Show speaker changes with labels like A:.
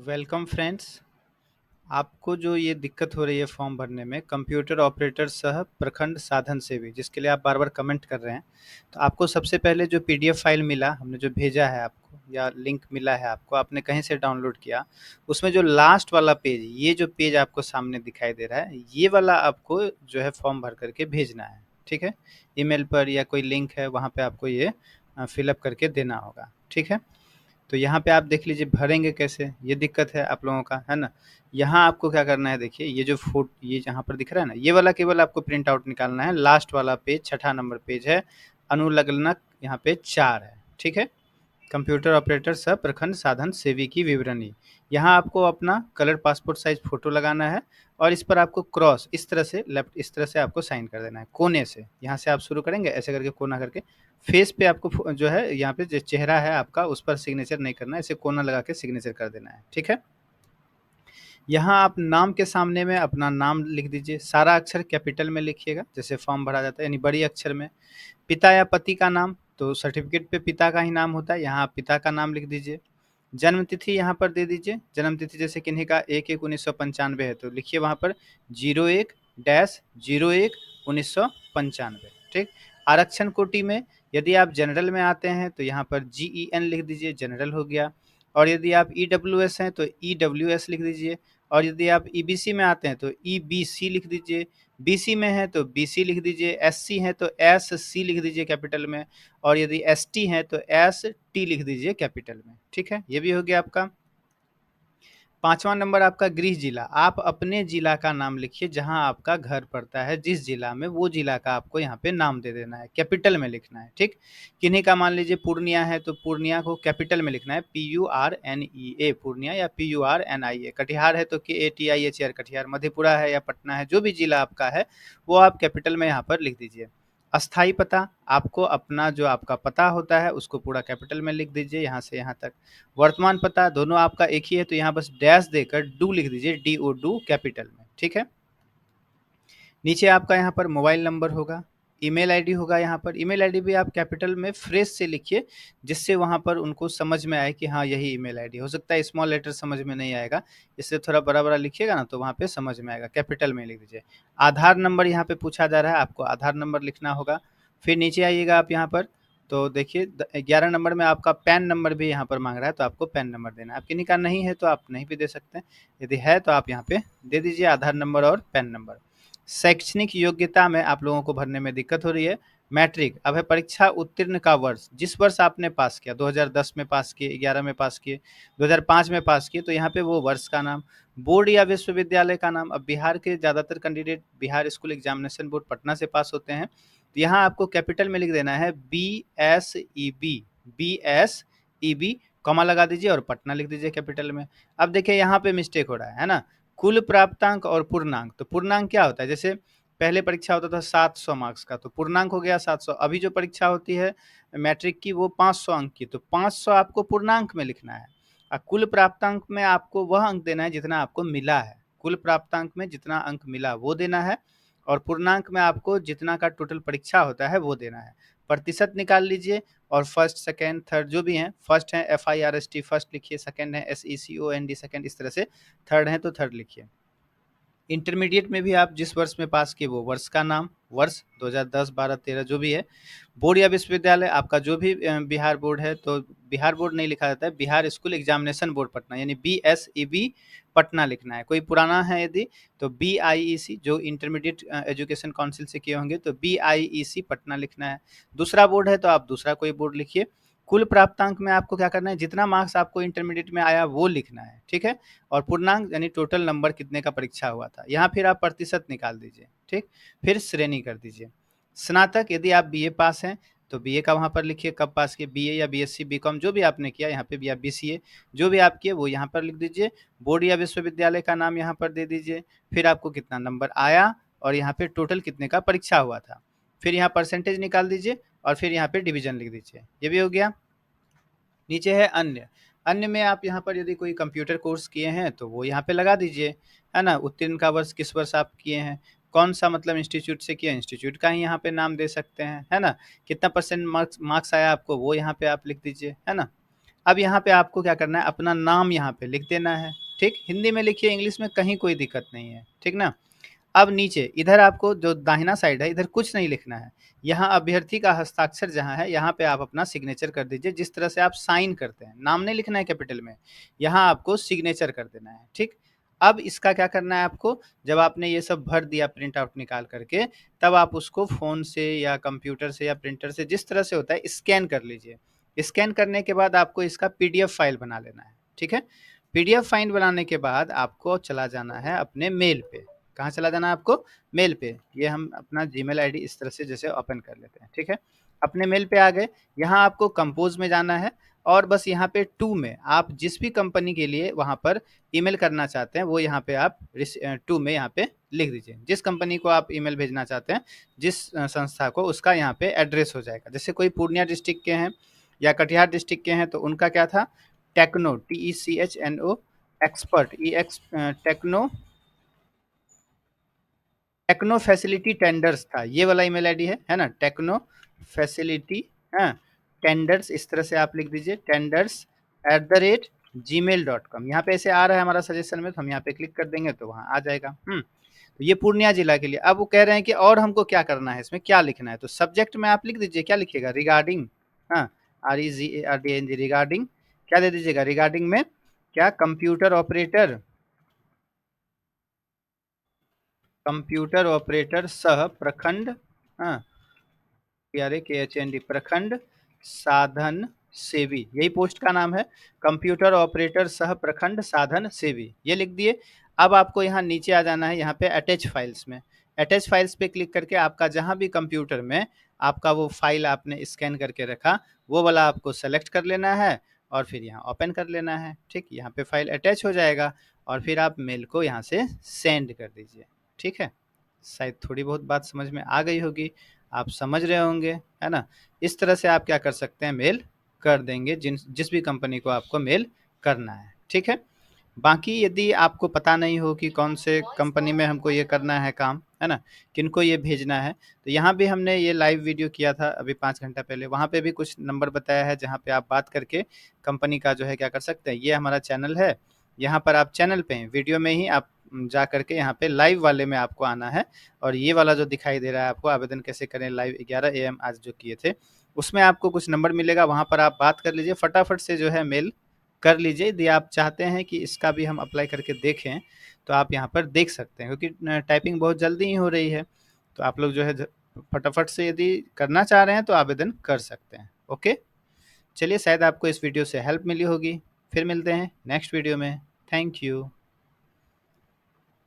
A: Welcome friends. आपको जो ये दिक्कत हो रही है फॉर्म भरने में, कंप्यूटर ऑपरेटर सह प्रखंड साधन सेवी, जिसके लिए आप बार बार कमेंट कर रहे हैं, तो आपको सबसे पहले जो पीडीएफ फाइल मिला, हमने जो भेजा है आपको या लिंक मिला है आपको, आपने कहीं से डाउनलोड किया, उसमें जो लास्ट वाला पेज, ये जो पेज आपको सामने दिखाई दे रहा है, ये वाला आपको जो है फॉर्म भर करके भेजना है। ठीक है, ईमेल पर या कोई लिंक है वहाँ पे आपको ये फिलअप करके देना होगा। ठीक है, तो यहाँ पे आप देख लीजिए भरेंगे कैसे, ये दिक्कत है आप लोगों का, है ना। यहाँ आपको क्या करना है, देखिए ये जो फुट ये जहाँ पर दिख रहा है ना, ये वाला केवल आपको प्रिंट आउट निकालना है। लास्ट वाला पेज 6ठा नंबर पेज है, अनुलग्नक यहाँ पे 4 है। ठीक है, कंप्यूटर ऑपरेटर सह प्रखंड साधन सेवी की विवरणी। यहाँ आपको अपना कलर पासपोर्ट साइज फोटो लगाना है और इस पर आपको क्रॉस इस तरह से लेफ्ट इस तरह से आपको साइन कर देना है कोने से। यहाँ से आप शुरू करेंगे ऐसे करके कोना करके, फेस पे आपको जो है यहाँ पे जो चेहरा है आपका उस पर सिग्नेचर नहीं करना है, इसे कोना लगा के सिग्नेचर कर देना है। ठीक है, यहाँ आप नाम के सामने में अपना नाम लिख दीजिए, सारा अक्षर कैपिटल में लिखिएगा जैसे फॉर्म भरा जाता है, यानी बड़ी अक्षर में। पिता या पति का नाम, तो सर्टिफिकेट पे पिता का ही नाम होता है, यहाँ आप पिता का नाम लिख दीजिए। जन्म तिथि यहाँ पर दे दीजिए, जन्म तिथि जैसे किन्हीं का 1/1/1995 है तो लिखिए वहाँ पर 01-01/1995। ठीक, आरक्षण कोटि में यदि आप जनरल में आते हैं तो यहाँ पर GEN लिख दीजिए, जनरल हो गया। और यदि आप EWS हैं तो EWS लिख दीजिए। और यदि आप EBC में आते हैं तो EBC लिख दीजिए। BC में है तो BC लिख दीजिए, SC है तो SC लिख दीजिए कैपिटल में। और यदि ST है तो ST लिख दीजिए कैपिटल में। ठीक है, ये भी हो गया आपका। 5वां नंबर आपका गृह जिला, आप अपने जिला का नाम लिखिए जहां आपका घर पड़ता है, जिस जिला में, वो जिला का आपको यहाँ पे नाम दे देना है, कैपिटल में लिखना है। ठीक, किन्हीं का मान लीजिए पूर्णिया है तो पूर्णिया को कैपिटल में लिखना है, PURNEA पूर्णिया, या PURNIA। कटिहार है तो KATIHR कटिहार। मधेपुरा है या पटना है, जो भी जिला आपका है वो आप कैपिटल में यहाँ पर लिख दीजिए। अस्थाई पता, आपको अपना जो आपका पता होता है उसको पूरा कैपिटल में लिख दीजिए यहाँ से यहाँ तक। वर्तमान पता दोनों आपका एक ही है तो यहाँ बस डैश देकर डू लिख दीजिए, DODO कैपिटल में। ठीक है, नीचे आपका यहाँ पर मोबाइल नंबर होगा, ईमेल आईडी होगा। यहाँ पर ईमेल आईडी भी आप कैपिटल में फ्रेश से लिखिए, जिससे वहाँ पर उनको समझ में आए कि हाँ यही ईमेल आईडी। हो सकता है स्मॉल लेटर समझ में नहीं आएगा, इससे थोड़ा बड़ा बड़ा लिखिएगा ना तो वहाँ पे समझ में आएगा, कैपिटल में लिख दीजिए। आधार नंबर यहाँ पे पूछा जा रहा है, आपको आधार नंबर लिखना होगा। फिर नीचे आइएगा आप यहाँ पर, तो देखिए 11 नंबर में आपका पैन नंबर भी यहाँ पर मांग रहा है, तो आपको पैन नंबर देना है। आपके निकाह नहीं है तो आप नहीं भी दे सकते हैं, यदि है तो आप यहाँ पे दे दीजिए आधार नंबर और पैन नंबर। शैक्षणिक योग्यता में आप लोगों को भरने में दिक्कत हो रही है। मैट्रिक, अब है परीक्षा उत्तीर्ण का वर्ष, जिस वर्ष आपने पास किया, 2010 में पास किए, 11 में पास किए, 2005 में पास किए, तो यहाँ पे वो वर्ष का नाम। बोर्ड या विश्वविद्यालय का नाम, अब बिहार के ज़्यादातर candidate Bihar school examination board Patna से पास होते हैं, तो यहाँ आपको कैपिटल में लिख देना है BSEB, कॉमा लगा दीजिए और पटना लिख दीजिए कैपिटल में। अब देखिए यहाँ पे मिस्टेक हो रहा है ना, कुल प्राप्तांक और पूर्णांक। तो पूर्णांक क्या होता है, जैसे पहले परीक्षा होता था 700 मार्क्स का, तो पूर्णांक हो गया 700। अभी जो परीक्षा होती है मैट्रिक की वो 500 अंक की, तो 500 आपको पूर्णांक में लिखना है। और कुल प्राप्तांक में आपको वह अंक देना है जितना आपको मिला है, कुल प्राप्तांक में जितना अंक मिला वो देना है, और पूर्णांक में आपको जितना का टोटल परीक्षा होता है वो देना है। प्रतिशत निकाल लीजिए, और फर्स्ट सेकेंड थर्ड जो भी हैं, फर्स्ट है FIRST फर्स्ट लिखिए, सेकेंड है SECOND सेकेंड, इस तरह से थर्ड है तो थर्ड लिखिए। इंटरमीडिएट में भी आप जिस वर्ष में पास किए वो वर्ष का नाम, वर्ष 2010 12 13 जो भी है। बोर्ड या विश्वविद्यालय आपका जो भी बिहार बोर्ड है, तो बिहार बोर्ड नहीं लिखा जाता है, Bihar school examination board Patna, यानी BSEB पटना लिखना है। कोई पुराना है यदि तो BIEC, जो इंटरमीडिएट एजुकेशन काउंसिल से किए होंगे तो BIEC पटना लिखना है। दूसरा बोर्ड है तो आप दूसरा कोई बोर्ड लिखिए। कुल प्राप्तांक में आपको क्या करना है, जितना मार्क्स आपको इंटरमीडिएट में आया वो लिखना है। ठीक है, और पूर्णांक यानी टोटल नंबर कितने का परीक्षा हुआ था, यहाँ फिर आप प्रतिशत निकाल दीजिए। ठीक, फिर श्रेणी कर दीजिए। स्नातक, यदि आप BA पास हैं तो BA का वहाँ पर लिखिए, कब पास किए, BA या BSc BCom जो भी आपने किया, यहाँ पे भी आप BCA जो भी आप किए वो यहाँ पर लिख दीजिए। बोर्ड या विश्वविद्यालय का नाम यहाँ पर दे दीजिए, फिर आपको कितना नंबर आया और यहाँ पे टोटल कितने का परीक्षा हुआ था, फिर यहाँ परसेंटेज निकाल दीजिए और फिर यहाँ पे डिवीजन लिख दीजिए। ये भी हो गया। नीचे है अन्य, अन्य में आप यहाँ पर यदि कोई कंप्यूटर कोर्स किए हैं तो वो यहाँ पे लगा दीजिए, है ना। उत्तीर्ण का वर्ष किस वर्ष आप किए हैं, कौन सा मतलब इंस्टीट्यूट से किया, इंस्टीट्यूट का ही यहाँ पे नाम दे सकते हैं, है ना। कितना परसेंट मार्क्स आया आपको वो यहाँ पे आप लिख दीजिए, है ना। अब यहाँ पे आपको क्या करना है, अपना नाम यहाँ पे लिख देना है, ठीक। हिंदी में लिखिए, इंग्लिश में कहीं कोई दिक्कत नहीं है, ठीक ना। अब नीचे इधर आपको जो दाहिना साइड है, इधर कुछ नहीं लिखना है। यहाँ अभ्यर्थी का हस्ताक्षर जहाँ है, यहाँ पे आप अपना सिग्नेचर कर दीजिए, जिस तरह से आप साइन करते हैं। नाम नहीं लिखना है कैपिटल में, यहाँ आपको सिग्नेचर कर देना है, ठीक। अब इसका क्या करना है आपको, जब आपने ये सब भर दिया प्रिंट आउट निकाल करके, तब आप उसको फ़ोन से या कंप्यूटर से या प्रिंटर से, जिस तरह से होता है, स्कैन कर लीजिए। स्कैन करने के बाद आपको इसका पीडीएफ फाइल बना लेना है, ठीक है। पीडीएफ फाइल बनाने के बाद आपको चला जाना है अपने मेल पे। कहाँ चला जाना है आपको, मेल पे। ये हम अपना जीमेल आईडी इस तरह से जैसे ओपन कर लेते हैं, ठीक है। अपने मेल पे आ गए, यहाँ आपको कंपोज में जाना है, और बस यहाँ पे टू में आप जिस भी कंपनी के लिए वहाँ पर ईमेल करना चाहते हैं, वो यहाँ पे आप टू में यहाँ पे लिख दीजिए। जिस कंपनी को आप ईमेल भेजना चाहते हैं, जिस संस्था को, उसका यहाँ पे एड्रेस हो जाएगा। जैसे कोई पूर्णिया डिस्ट्रिक्ट के हैं या कटिहार डिस्ट्रिक्ट के हैं, तो उनका क्या था, techno, TECHNO, expert, techno, techno facility tenders था, ये वाला ईमेल आईडी है ना, टेक्नो फैसिलिटी, हाँ, टेंडर्स, इस तरह से आप लिख दीजिए, tenders@gmail.com। यहाँ पे ऐसे आ रहा है हमारा सजेशन में, तो हम यहाँ पे क्लिक कर देंगे तो वहाँ आ जाएगा। तो ये पूर्णिया जिला के लिए। अब वो कह रहे हैं कि और हमको क्या करना है, इसमें क्या लिखना है, तो सब्जेक्ट में आप लिख दीजिए, क्या लिखिएगा, रिगार्डिंग, हाँ, REGARDING, रिगार्डिंग, क्या दे दीजिएगा, रिगार्डिंग में क्या, कंप्यूटर ऑपरेटर, कंप्यूटर ऑपरेटर सह प्रखंड, हाँ, PRAKHND, प्रखंड साधन सेवी, यही पोस्ट का नाम है, कंप्यूटर ऑपरेटर सह प्रखंड साधन सेवी, ये लिख दिए। अब आपको यहाँ नीचे आ जाना है, यहाँ पे अटैच फाइल्स में। अटैच फाइल्स पे क्लिक करके आपका जहाँ भी कंप्यूटर में आपका वो फाइल आपने स्कैन करके रखा, वो वाला आपको सेलेक्ट कर लेना है, और फिर यहाँ ओपन कर लेना है, ठीक। यहाँ पे फाइल अटैच हो जाएगा, और फिर आप मेल को यहाँ से सेंड कर दीजिए, ठीक है। शायद थोड़ी बहुत बात समझ में आ गई होगी, आप समझ रहे होंगे, है ना। इस तरह से आप क्या कर सकते हैं, मेल कर देंगे जिस भी कंपनी को आपको मेल करना है, ठीक है। बाकी यदि आपको पता नहीं हो कि कौन से कंपनी में हमको ये करना है काम, है ना, किनको ये भेजना है, तो यहाँ भी हमने ये लाइव वीडियो किया था अभी 5 घंटा पहले, वहाँ पे भी कुछ नंबर बताया है, जहाँ पे आप बात करके कंपनी का जो है क्या कर सकते हैं। ये हमारा चैनल है, यहाँ पर आप चैनल पे हैं, वीडियो में ही आप जा करके यहाँ पे लाइव वाले में आपको आना है, और ये वाला जो दिखाई दे रहा है आपको, आवेदन कैसे करें लाइव 11 AM आज जो किए थे, उसमें आपको कुछ नंबर मिलेगा, वहाँ पर आप बात कर लीजिए, फटाफट से जो है मेल कर लीजिए। यदि आप चाहते हैं कि इसका भी हम अप्लाई करके देखें, तो आप यहाँ पर देख सकते हैं, क्योंकि टाइपिंग बहुत जल्दी ही हो रही है, तो आप लोग जो है फटाफट से यदि करना चाह रहे हैं तो आवेदन कर सकते हैं। ओके, चलिए, शायद आपको इस वीडियो से हेल्प मिली होगी। फिर मिलते हैं नेक्स्ट वीडियो में। Thank you.